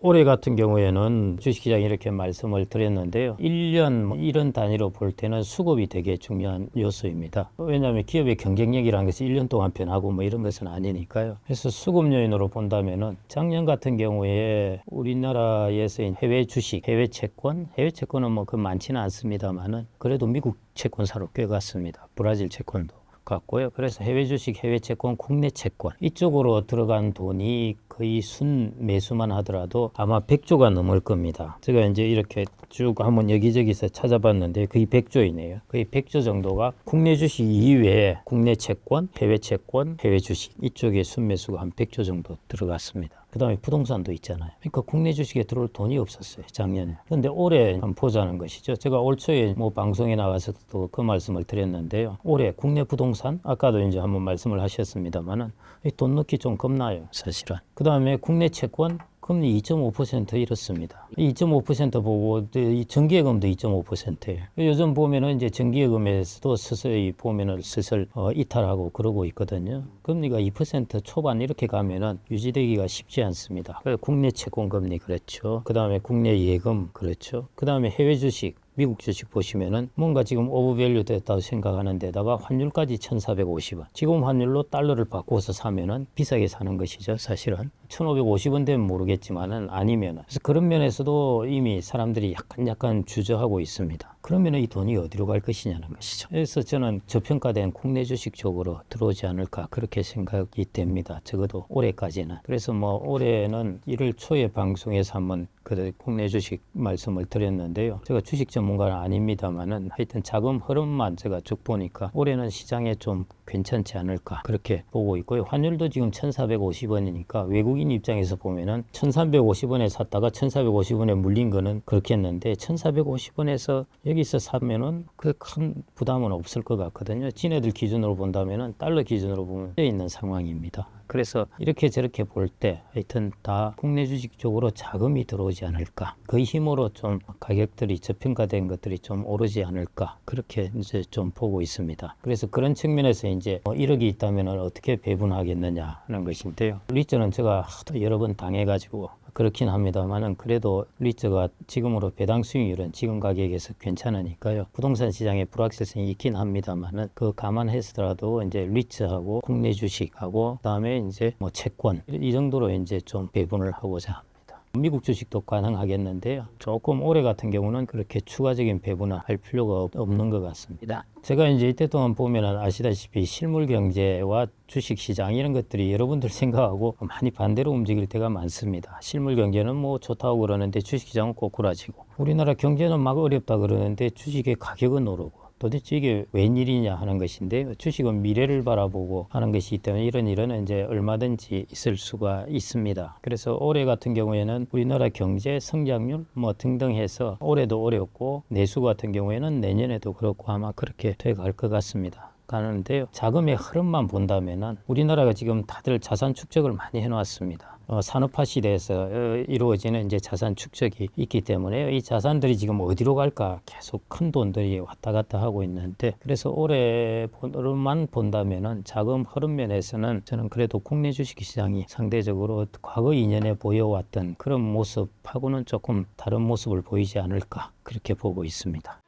올해 같은 경우에는 주식시장 이렇게 말씀을 드렸는데요. 1년 이런 단위로 볼 때는 수급이 되게 중요한 요소입니다. 왜냐하면 기업의 경쟁력이라는 것이 1년 동안 변하고 뭐 이런 것은 아니니까요. 그래서 수급 요인으로 본다면은 작년 같은 경우에 우리나라에서 해외 주식, 해외 채권은 뭐 그 많지는 않습니다만은 그래도 미국 채권사로 꽤 갔습니다. 브라질 채권도 같고요. 그래서 해외 주식, 해외 채권, 국내 채권 이쪽으로 들어간 돈이 거의 순 매수만 하더라도 아마 100조가 넘을 겁니다. 제가 이제 이렇게 쭉 한번 여기저기서 찾아봤는데 거의 100조이네요. 거의 100조 정도가 국내 주식 이외에 국내 채권, 해외 주식 이쪽에 순매수가 한 100조 정도 들어갔습니다. 그 다음에 부동산도 있잖아요. 그러니까 국내 주식에 들어올 돈이 없었어요, 작년에. 그런데 올해 한번 보자는 것이죠. 제가 올 초에 뭐 방송에 나가서도 그 말씀을 드렸는데요. 올해 국내 부동산, 아까도 이제 한번 말씀을 하셨습니다만은 돈 넣기 좀 겁나요, 사실은. 그 다음에 국내 채권, 금리 2.5% 이렇습니다. 2.5% 보고 이 정기예금도 2.5%예요. 요즘 보면은 이제 정기예금에서도 서서히 보면은 슬슬 이탈하고 그러고 있거든요. 금리가 2% 초반 이렇게 가면은 유지되기가 쉽지 않습니다. 국내 채권 금리 그렇죠. 그 다음에 국내 예금 그렇죠. 그 다음에 해외 주식. 미국 주식 보시면은 뭔가 지금 오버밸류 됐다고 생각하는 데다가 환율까지 1,450원. 지금 환율로 달러를 바꿔서 사면은 비싸게 사는 것이죠, 사실은. 1,550원 되면 모르겠지만은 아니면은. 그래서 그런 면에서도 이미 사람들이 약간 주저하고 있습니다. 그러면은 이 돈이 어디로 갈 것이냐는 것이죠. 그래서 저는 저평가된 국내 주식 쪽으로 들어오지 않을까 그렇게 생각이 됩니다. 적어도 올해까지는. 그래서 뭐 올해는 1월 초에 방송에서 한번 그 국내 주식 말씀을 드렸는데요. 제가 주식 전문가는 아닙니다만은 하여튼 자금 흐름만 제가 쭉 보니까 올해는 시장에 좀 괜찮지 않을까 그렇게 보고 있고요. 환율도 지금 1,450원이니까 외국인 입장에서 보면은 1,350원에 샀다가 1,450원에 물린 거는 그렇겠는데 1,450원에서 여기서 사면은 그 큰 부담은 없을 것 같거든요. 지네들 기준으로 본다면은 달러 기준으로 보면 돼 있는 상황입니다. 그래서 이렇게 저렇게 볼 때 하여튼 다 국내 주식 쪽으로 자금이 들어오지 않을까. 그 힘으로 좀 가격들이 저평가된 것들이 좀 오르지 않을까. 그렇게 이제 좀 보고 있습니다. 그래서 그런 측면에서 이제 1억이 있다면 어떻게 배분하겠느냐 하는 것인데요. 리저는 제가 하도 여러 번 당해가지고 그렇긴 합니다만은 그래도 리츠가 지금으로 배당 수익률은 지금 가격에서 괜찮으니까요. 부동산 시장에 불확실성이 있긴 합니다만은 그 감안해서라도 이제 리츠하고 국내 주식하고 그다음에 이제 뭐 채권 이 정도로 이제 좀 배분을 하고자 합니다. 미국 주식도 가능하겠는데요. 조금 올해 같은 경우는 그렇게 추가적인 배분을 할 필요가 없는 것 같습니다. 제가 이제 이때 동안 보면은 아시다시피 실물 경제와 주식 시장 이런 것들이 여러분들 생각하고 많이 반대로 움직일 때가 많습니다. 실물 경제는 뭐 좋다고 그러는데 주식 시장은 꼬꾸라지고 우리나라 경제는 막 어렵다 그러는데 주식의 가격은 오르고 도대체 이게 웬일이냐 하는 것인데 주식은 미래를 바라보고 하는 것이기 때문에 이런 일은 이제 얼마든지 있을 수가 있습니다. 그래서 올해 같은 경우에는 우리나라 경제 성장률 뭐 등등 해서 올해도 어렵고 내수 같은 경우에는 내년에도 그렇고 아마 그렇게 돼갈 것 같습니다. 가는데요. 자금의 흐름만 본다면은 우리나라가 지금 다들 자산 축적을 많이 해놨습니다. 산업화 시대에서 이루어지는 이제 자산 축적이 있기 때문에 이 자산들이 지금 어디로 갈까 계속 큰 돈들이 왔다 갔다 하고 있는데 그래서 올해만 본다면은 자금 흐름 면에서는 저는 그래도 국내 주식 시장이 상대적으로 과거 2년에 보여왔던 그런 모습하고는 조금 다른 모습을 보이지 않을까 그렇게 보고 있습니다.